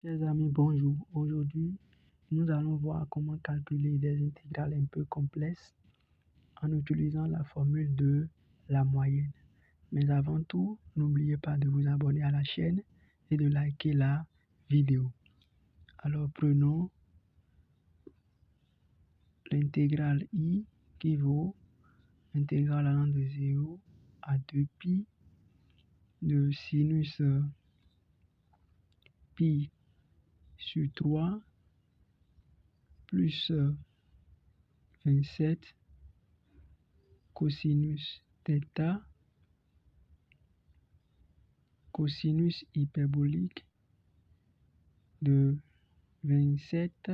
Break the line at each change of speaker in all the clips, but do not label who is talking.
Chers amis, bonjour. Aujourd'hui, nous allons voir comment calculer des intégrales un peu complexes en utilisant la formule de la moyenne. Mais avant tout, n'oubliez pas de vous abonner à la chaîne et de liker la vidéo. Alors, prenons l'intégrale I qui vaut intégrale allant de 0 à 2pi de sinus pi sur 3 plus 27 cosinus θ cosinus hyperbolique de 27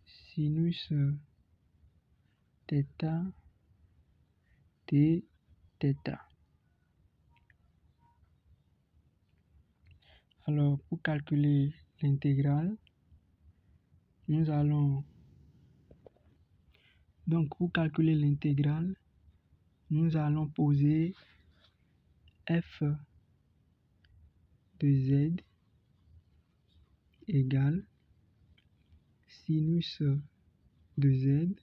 sinus θ dθ. Alors, pour calculer l'intégrale, nous allons poser f de z égale sinus de z,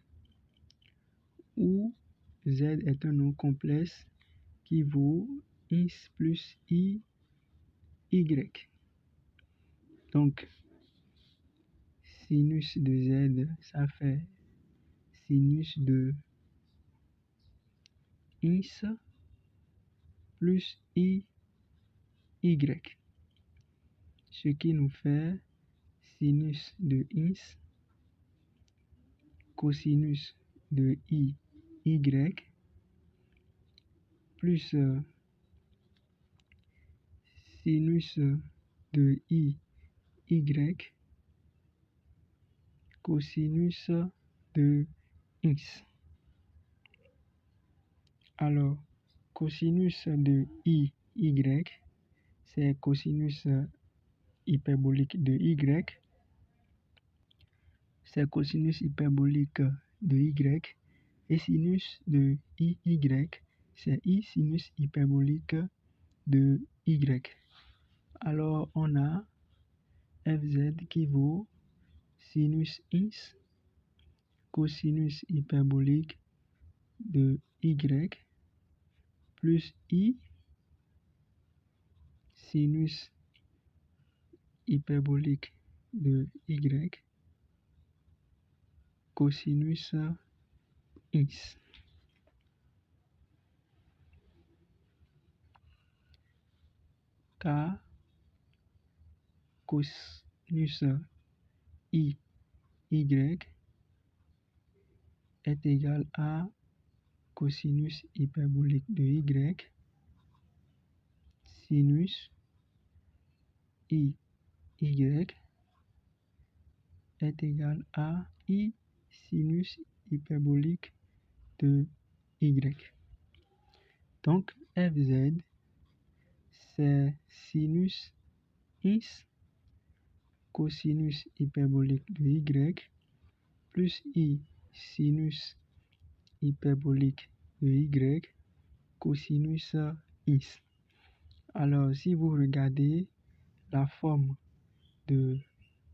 où z est un nom complexe qui vaut x plus y. Donc, sinus de z, ça fait sinus de x plus y, ce qui nous fait sinus de x cosinus de y plus sinus de y cosinus de x. Alors, cosinus de y, c'est cosinus hyperbolique de y, c'est cosinus hyperbolique de y, et sinus de y, c'est y sinus hyperbolique de y. Alors, on a fz qui vaut sinus x cosinus hyperbolique de y plus y sinus hyperbolique de y cosinus x. Car cosinus y est égal à cosinus hyperbolique de y sinus y est égal à y sinus hyperbolique de y. Donc, fz, c'est sinus x cosinus hyperbolique de y plus y sinus hyperbolique de y cosinus x. Alors, si vous regardez la forme de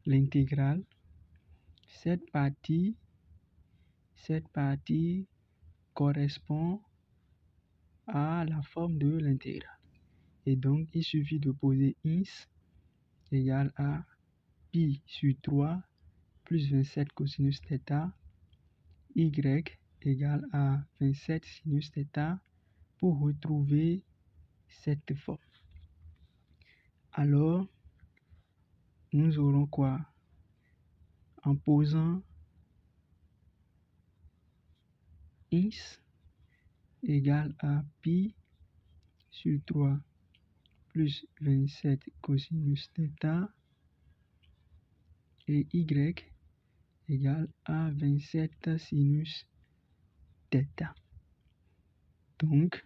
l'intégrale, cette partie correspond à la forme de l'intégrale. Et donc, il suffit de poser x égale à pi sur 3 plus 27 cosinus θ, y égale à 27 sinus θ pour retrouver cette forme. Alors, nous aurons quoi? En posant x égale à pi sur 3 plus 27 cosinus θ et y égale à 27 sinus θ. Donc,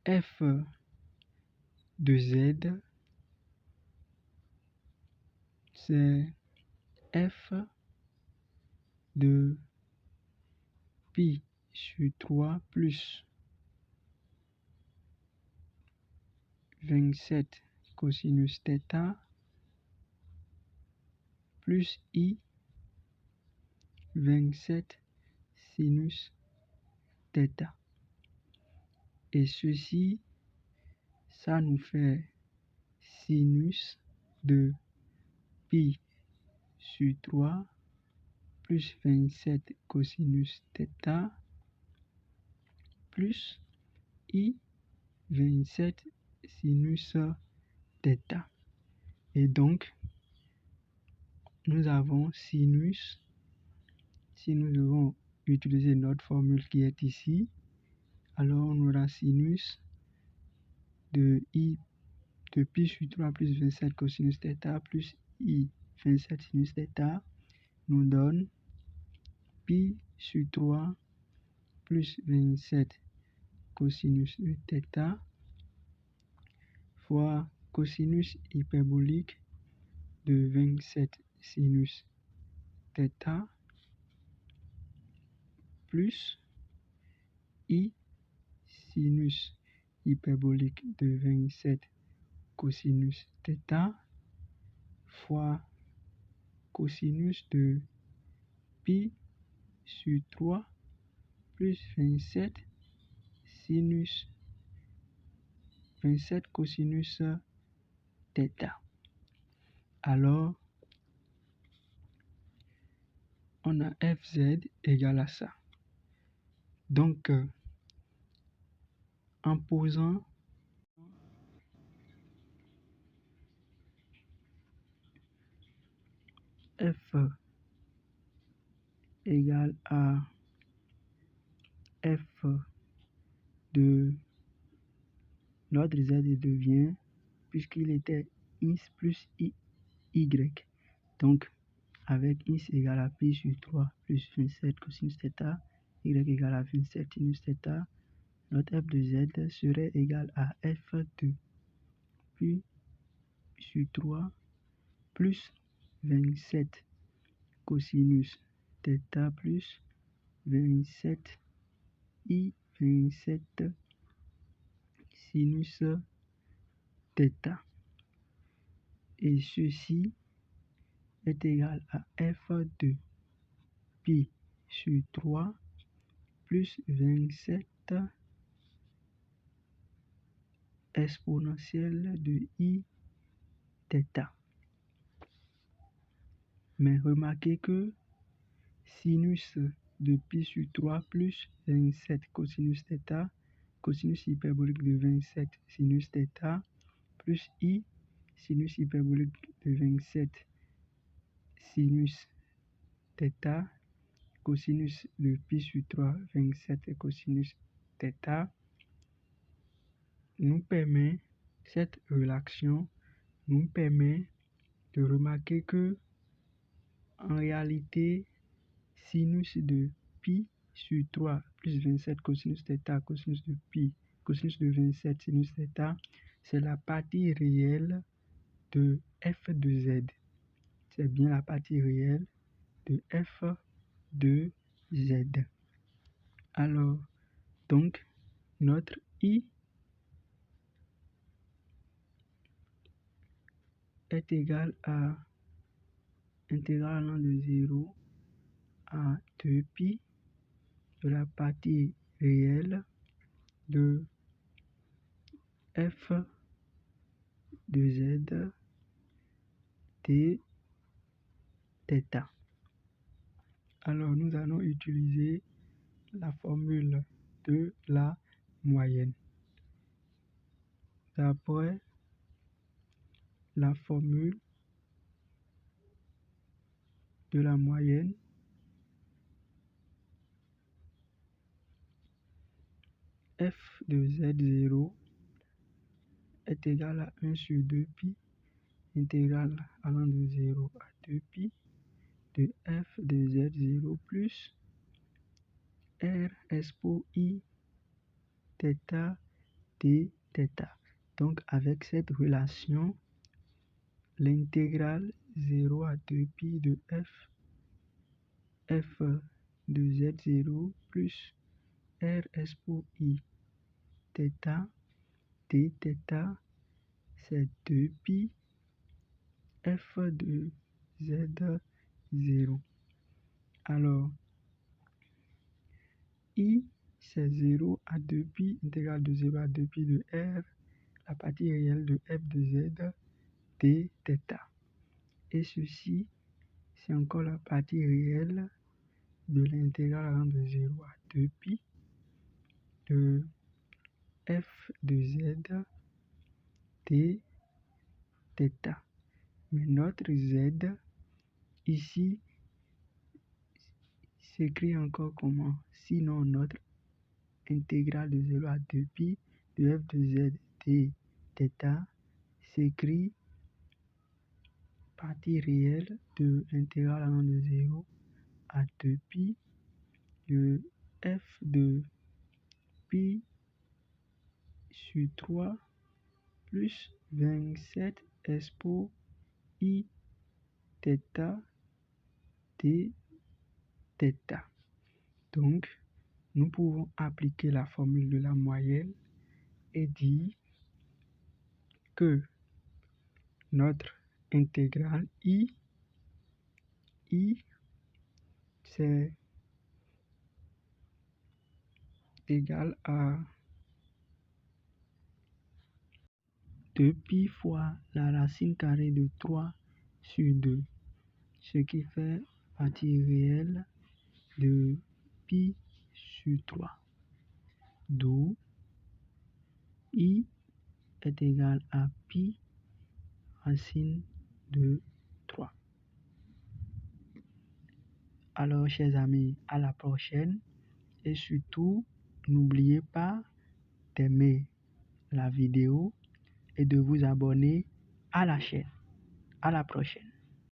f de z, c'est f de pi sur 3 plus 27 cosinus θ plus I 27 sinus θ. Et ceci, ça nous fait sinus de pi sur 3 plus 27 cosinus θ plus I 27 sinus θ. Et donc, nous avons sinus, si nous devons utiliser notre formule qui est ici, alors on aura sinus de pi sur 3 plus 27 cosinus θ plus I 27 sinus θ nous donne pi sur 3 plus 27 cosinus θ fois cosinus hyperbolique de 27 sinus θ plus I sinus hyperbolique de 27 cosinus θ fois cosinus de pi sur 3 plus 27 cosinus θ. Alors, on a Fz égale à ça. Donc, en posant F égale à F de notre Z devient, puisqu'il était ins plus y, donc avec ins égale à pi sur 3 plus 27 cosinus θ, y égale à 27 sinus θ, notre f de Z serait égal à f de pi sur 3 plus 27 cosinus θ plus 27 I 27 sinus θ. Et ceci est égal à f de pi sur 3 plus 27 exponentielle de I θ. Mais remarquez que sinus de pi sur 3 plus 27 cosinus θ, cosinus hyperbolique de 27 sinus θ, plus I sinus hyperbolique de 27 sinus θ, cosinus de pi sur 3, 27 cosinus θ, nous permet, cette relation nous permet de remarquer que en réalité, sinus de pi sur 3 plus 27 cosinus θ, cosinus de pi, cosinus de 27 sinus θ, c'est la partie réelle de f de Z. C'est bien la partie réelle de f de Z. Alors, donc, notre I est égal à intégrale allant de 0 à 2pi de la partie réelle de f de Z d θ. Alors, nous allons utiliser la formule de la moyenne. D'après la formule de la moyenne, f de Z0 est égal à 1 sur 2pi, intégrale allant de 0 à 2pi, de f de Z0 plus R expo I θ d θ. Donc, avec cette relation, l'intégrale 0 à 2pi de f de Z0 plus R expo I θ d θ c'est 2pi f de z0. Alors, I, c'est 0 à 2pi, intégrale de 0 à 2pi de r, la partie réelle de f de z, d θ. Et ceci, c'est encore la partie réelle de l'intégrale allant de 0 à 2pi de f de z, d θ. Mais notre z, ici, s'écrit encore comment? Sinon, notre intégrale de 0 à 2pi de f de z, d θ s'écrit partie réelle de l'intégrale allant de 0 à 2pi de f de pi sur 3 plus 27 expo I θ d θ. Donc, nous pouvons appliquer la formule de la moyenne et dire que notre intégrale I c'est égal à 2pi fois la racine carrée de 3 sur 2, ce qui fait partie réelle de pi sur 3. D'où I est égal à pi racine de 3. Alors, chers amis, à la prochaine et surtout, n'oubliez pas d'aimer la vidéo et de vous abonner à la chaîne. À la prochaine.